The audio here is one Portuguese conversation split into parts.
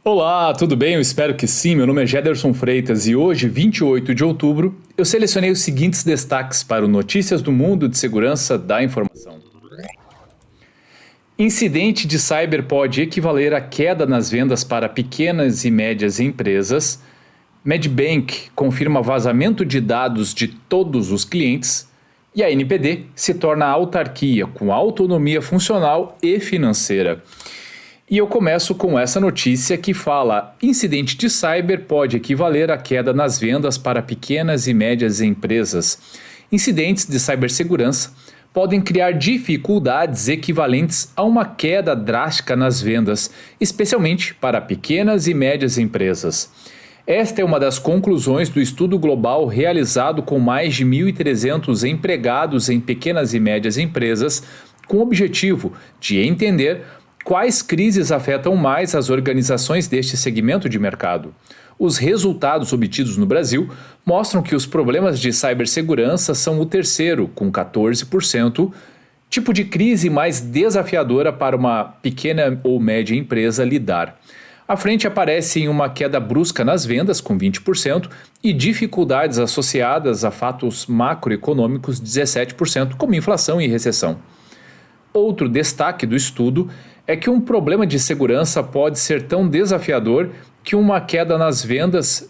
Olá, tudo bem? Eu espero que sim. Meu nome é Gederson Freitas e hoje, 28 de outubro, eu selecionei os seguintes destaques para o Notícias do Mundo de Segurança da Informação. Incidente de cyber pode equivaler a queda nas vendas para pequenas e médias empresas. Medbank confirma vazamento de dados de todos os clientes. E a NPD se torna autarquia com autonomia funcional e financeira. E eu começo com essa notícia que fala: incidente de cyber pode equivaler a queda nas vendas para pequenas e médias empresas. Incidentes de cibersegurança podem criar dificuldades equivalentes a uma queda drástica nas vendas, especialmente para pequenas e médias empresas. Esta é uma das conclusões do estudo global realizado com mais de 1.300 empregados em pequenas e médias empresas, com o objetivo de entender quais crises afetam mais as organizações deste segmento de mercado. Os resultados obtidos no Brasil mostram que os problemas de cibersegurança são o terceiro, com 14%, tipo de crise mais desafiadora para uma pequena ou média empresa lidar. À frente aparece uma queda brusca nas vendas, com 20%, e dificuldades associadas a fatos macroeconômicos, 17%, como inflação e recessão. Outro destaque do estudo é que um problema de segurança pode ser tão desafiador que uma queda nas vendas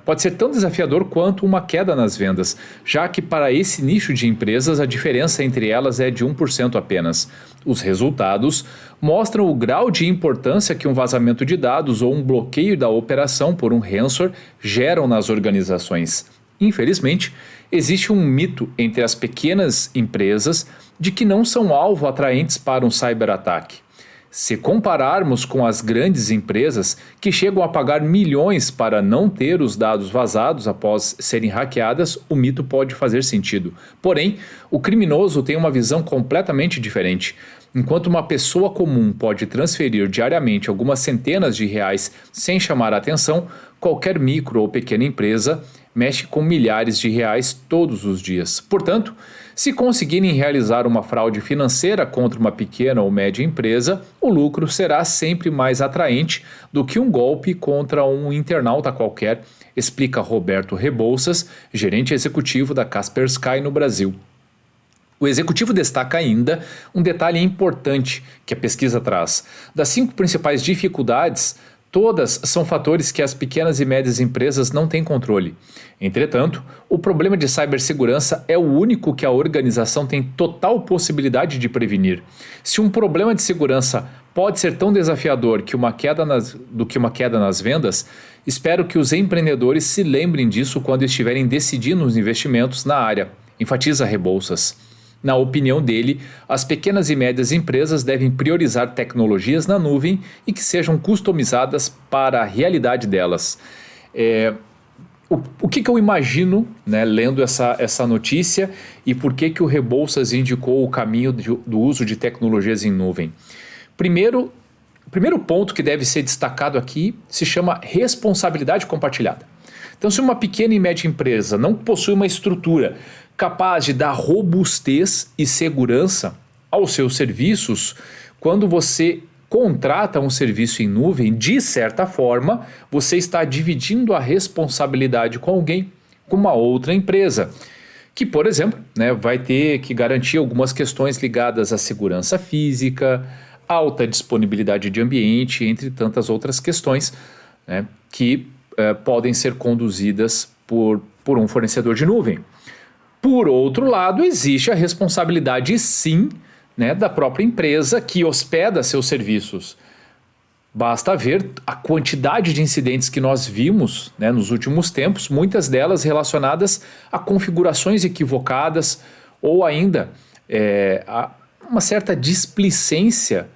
pode ser tão desafiador quanto uma queda nas vendas, já que para esse nicho de empresas a diferença entre elas é de 1% apenas. Os resultados mostram o grau de importância que um vazamento de dados ou um bloqueio da operação por um ransomware geram nas organizações. Infelizmente, existe um mito entre as pequenas empresas de que não são alvo atraentes para um cyberataque. Se compararmos com as grandes empresas que chegam a pagar milhões para não ter os dados vazados após serem hackeadas, o mito pode fazer sentido. Porém, o criminoso tem uma visão completamente diferente. Enquanto uma pessoa comum pode transferir diariamente algumas centenas de reais sem chamar a atenção, qualquer micro ou pequena empresa mexe com milhares de reais todos os dias. Portanto, se conseguirem realizar uma fraude financeira contra uma pequena ou média empresa, o lucro será sempre mais atraente do que um golpe contra um internauta qualquer, explica Roberto Rebouças, gerente executivo da Kaspersky no Brasil. O executivo destaca ainda um detalhe importante que a pesquisa traz. Das 5 principais dificuldades, todas são fatores que as pequenas e médias empresas não têm controle. Entretanto, o problema de cibersegurança é o único que a organização tem total possibilidade de prevenir. Se um problema de segurança pode ser tão desafiador do que uma queda nas vendas, espero que os empreendedores se lembrem disso quando estiverem decidindo os investimentos na área, enfatiza Rebouças. Na opinião dele, as pequenas e médias empresas devem priorizar tecnologias na nuvem e que sejam customizadas para a realidade delas. O que eu imagino, né, lendo essa notícia e por que o Rebouças indicou o caminho do uso de tecnologias em nuvem? Primeiro ponto que deve ser destacado aqui se chama responsabilidade compartilhada. Então, se uma pequena e média empresa não possui uma estrutura capaz de dar robustez e segurança aos seus serviços, quando você contrata um serviço em nuvem, de certa forma, você está dividindo a responsabilidade com alguém, com uma outra empresa, que, por exemplo, né, vai ter que garantir algumas questões ligadas à segurança física, alta disponibilidade de ambiente, entre tantas outras questões, né, que podem ser conduzidas por um fornecedor de nuvem. Por outro lado, existe a responsabilidade, sim, né, da própria empresa que hospeda seus serviços. Basta ver a quantidade de incidentes que nós vimos, né, nos últimos tempos, muitas delas relacionadas a configurações equivocadas ou ainda a uma certa displicência,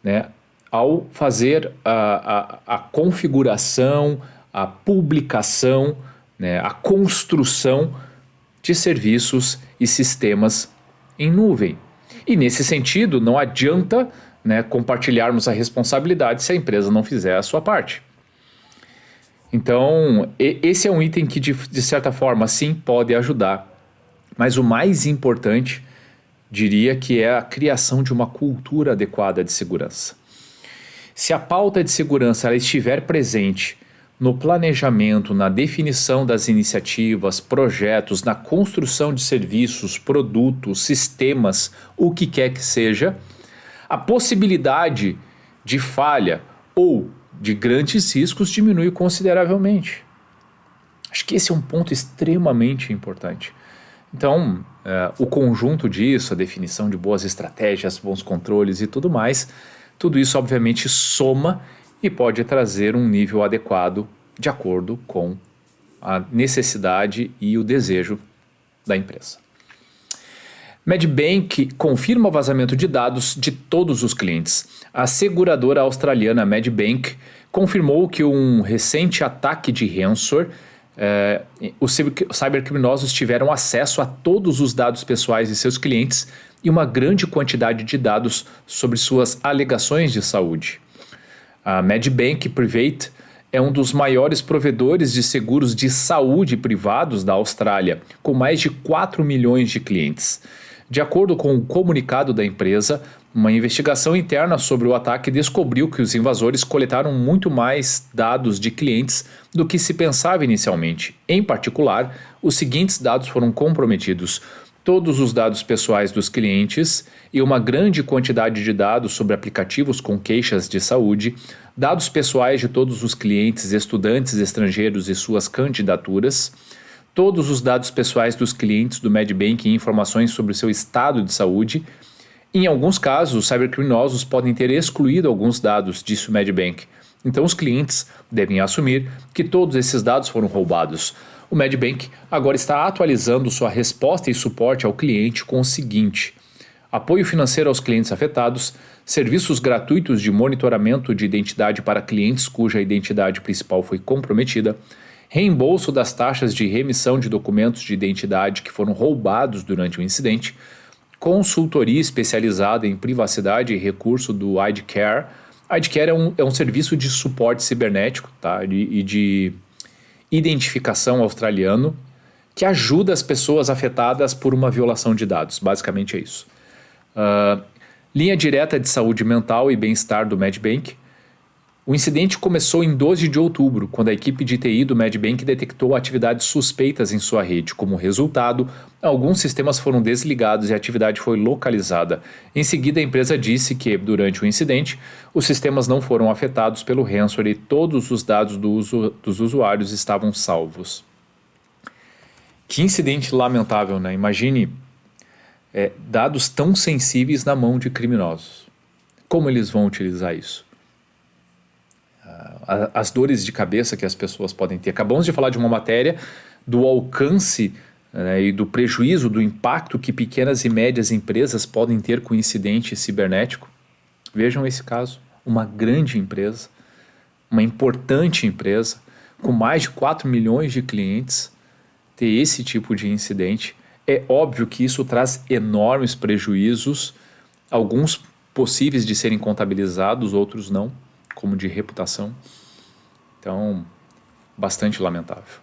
né, ao fazer a configuração, a publicação, né, a construção de serviços e sistemas em nuvem. E nesse sentido, não adianta, né, compartilharmos a responsabilidade se a empresa não fizer a sua parte. Então, esse é um item que de certa forma sim pode ajudar, mas o mais importante, diria que é a criação de uma cultura adequada de segurança. Se a pauta de segurança ela estiver presente no planejamento, na definição das iniciativas, projetos, na construção de serviços, produtos, sistemas, o que quer que seja, a possibilidade de falha ou de grandes riscos diminui consideravelmente. Acho que esse é um ponto extremamente importante. Então, o conjunto disso, a definição de boas estratégias, bons controles e tudo mais, tudo isso obviamente soma e pode trazer um nível adequado de acordo com a necessidade e o desejo da empresa. Medbank confirma o vazamento de dados de todos os clientes. A seguradora australiana Medbank confirmou que um recente ataque de ransomware, os cybercriminosos tiveram acesso a todos os dados pessoais de seus clientes e uma grande quantidade de dados sobre suas alegações de saúde. A Medbank Private é um dos maiores provedores de seguros de saúde privados da Austrália, com mais de 4 milhões de clientes. De acordo com o comunicado da empresa, uma investigação interna sobre o ataque descobriu que os invasores coletaram muito mais dados de clientes do que se pensava inicialmente. Em particular, os seguintes dados foram comprometidos: todos os dados pessoais dos clientes e uma grande quantidade de dados sobre aplicativos com queixas de saúde, dados pessoais de todos os clientes, estudantes estrangeiros e suas candidaturas, todos os dados pessoais dos clientes do Medbank e informações sobre seu estado de saúde. Em alguns casos, os cybercriminosos podem ter excluído alguns dados, disse o Medbank. Então os clientes devem assumir que todos esses dados foram roubados. O Medbank agora está atualizando sua resposta e suporte ao cliente com o seguinte: apoio financeiro aos clientes afetados, serviços gratuitos de monitoramento de identidade para clientes cuja identidade principal foi comprometida, reembolso das taxas de remissão de documentos de identidade que foram roubados durante o incidente, consultoria especializada em privacidade e recurso do IDCare. IDCare é um serviço de suporte cibernético, tá? e de identificação australiano que ajuda as pessoas afetadas por uma violação de dados. Basicamente é isso. Linha direta de saúde mental e bem-estar do Medbank. O incidente começou em 12 de outubro, quando a equipe de TI do Medbank detectou atividades suspeitas em sua rede. Como resultado, alguns sistemas foram desligados e a atividade foi localizada. Em seguida, a empresa disse que, durante o incidente, os sistemas não foram afetados pelo ransomware e todos os dados dos usuários estavam salvos. Que incidente lamentável, né? Imagine dados tão sensíveis na mão de criminosos. Como eles vão utilizar isso? As dores de cabeça que as pessoas podem ter. Acabamos de falar de uma matéria do alcance e do prejuízo, do impacto que pequenas e médias empresas podem ter com incidente cibernético. Vejam esse caso, uma grande empresa, uma importante empresa, com mais de 4 milhões de clientes, ter esse tipo de incidente. É óbvio que isso traz enormes prejuízos, alguns possíveis de serem contabilizados, outros não, como de reputação. Então, bastante lamentável.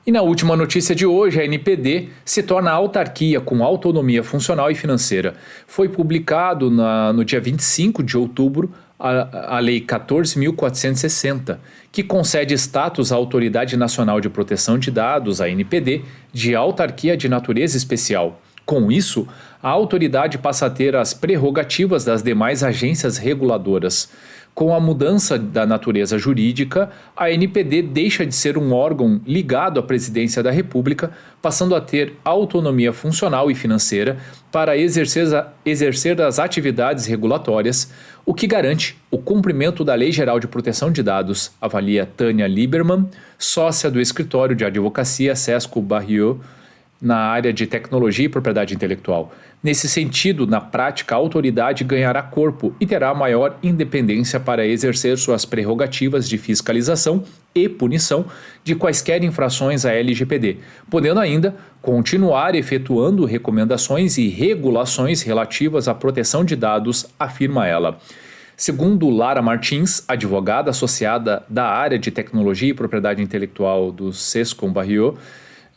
E na última notícia de hoje, a NPD se torna autarquia com autonomia funcional e financeira. Foi publicado no dia 25 de outubro a Lei 14.460, que concede status à Autoridade Nacional de Proteção de Dados, a NPD, de autarquia de natureza especial. Com isso, a autoridade passa a ter as prerrogativas das demais agências reguladoras. Com a mudança da natureza jurídica, a NPD deixa de ser um órgão ligado à Presidência da República, passando a ter autonomia funcional e financeira para exercer as atividades regulatórias, o que garante o cumprimento da Lei Geral de Proteção de Dados, avalia Tânia Lieberman, sócia do escritório de advocacia Sesco Barriot, na área de tecnologia e propriedade intelectual. Nesse sentido, na prática, a autoridade ganhará corpo e terá maior independência para exercer suas prerrogativas de fiscalização e punição de quaisquer infrações à LGPD, podendo ainda continuar efetuando recomendações e regulações relativas à proteção de dados, afirma ela. Segundo Lara Martins, advogada associada da área de tecnologia e propriedade intelectual do Sescom Barriot,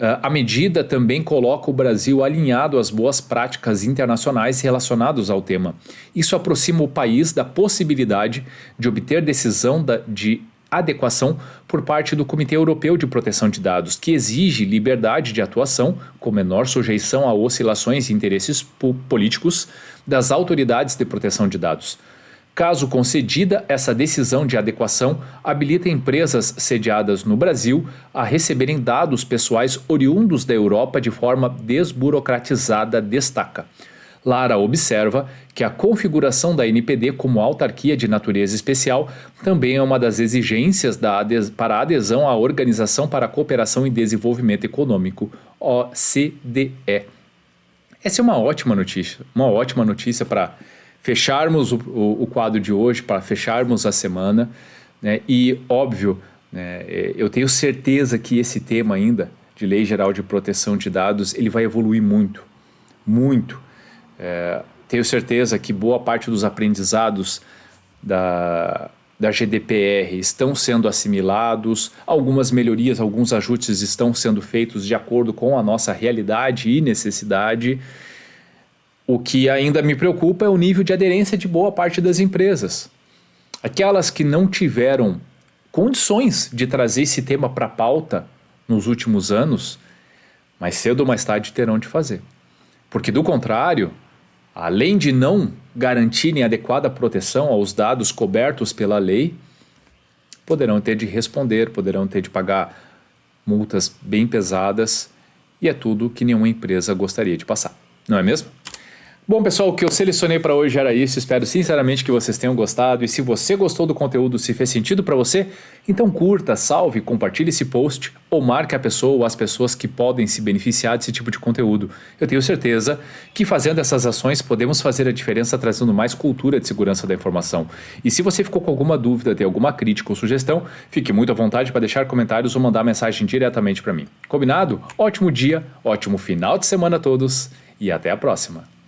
A medida também coloca o Brasil alinhado às boas práticas internacionais relacionadas ao tema. Isso aproxima o país da possibilidade de obter decisão de adequação por parte do Comitê Europeu de Proteção de Dados, que exige liberdade de atuação, com menor sujeição a oscilações e interesses políticos das autoridades de proteção de dados. Caso concedida, essa decisão de adequação habilita empresas sediadas no Brasil a receberem dados pessoais oriundos da Europa de forma desburocratizada, destaca. Lara observa que a configuração da NPD como autarquia de natureza especial também é uma das exigências para a adesão à Organização para a Cooperação e Desenvolvimento Econômico, OCDE. Essa é uma ótima notícia para fecharmos o quadro de hoje, para fecharmos a semana, né? E, óbvio, né, eu tenho certeza que esse tema ainda, de Lei Geral de Proteção de Dados, ele vai evoluir muito, muito. Tenho certeza que boa parte dos aprendizados da GDPR estão sendo assimilados, algumas melhorias, alguns ajustes estão sendo feitos de acordo com a nossa realidade e necessidade. O que ainda me preocupa é o nível de aderência de boa parte das empresas. Aquelas que não tiveram condições de trazer esse tema para a pauta nos últimos anos, mais cedo ou mais tarde terão de fazer. Porque, do contrário, além de não garantirem adequada proteção aos dados cobertos pela lei, poderão ter de responder, poderão ter de pagar multas bem pesadas, e é tudo que nenhuma empresa gostaria de passar, não é mesmo? Bom, pessoal, o que eu selecionei para hoje era isso. Espero sinceramente que vocês tenham gostado. E se você gostou do conteúdo, se fez sentido para você, então curta, salve, compartilhe esse post ou marque a pessoa ou as pessoas que podem se beneficiar desse tipo de conteúdo. Eu tenho certeza que fazendo essas ações podemos fazer a diferença trazendo mais cultura de segurança da informação. E se você ficou com alguma dúvida, tem alguma crítica ou sugestão, fique muito à vontade para deixar comentários ou mandar mensagem diretamente para mim. Combinado? Ótimo dia, ótimo final de semana a todos e até a próxima.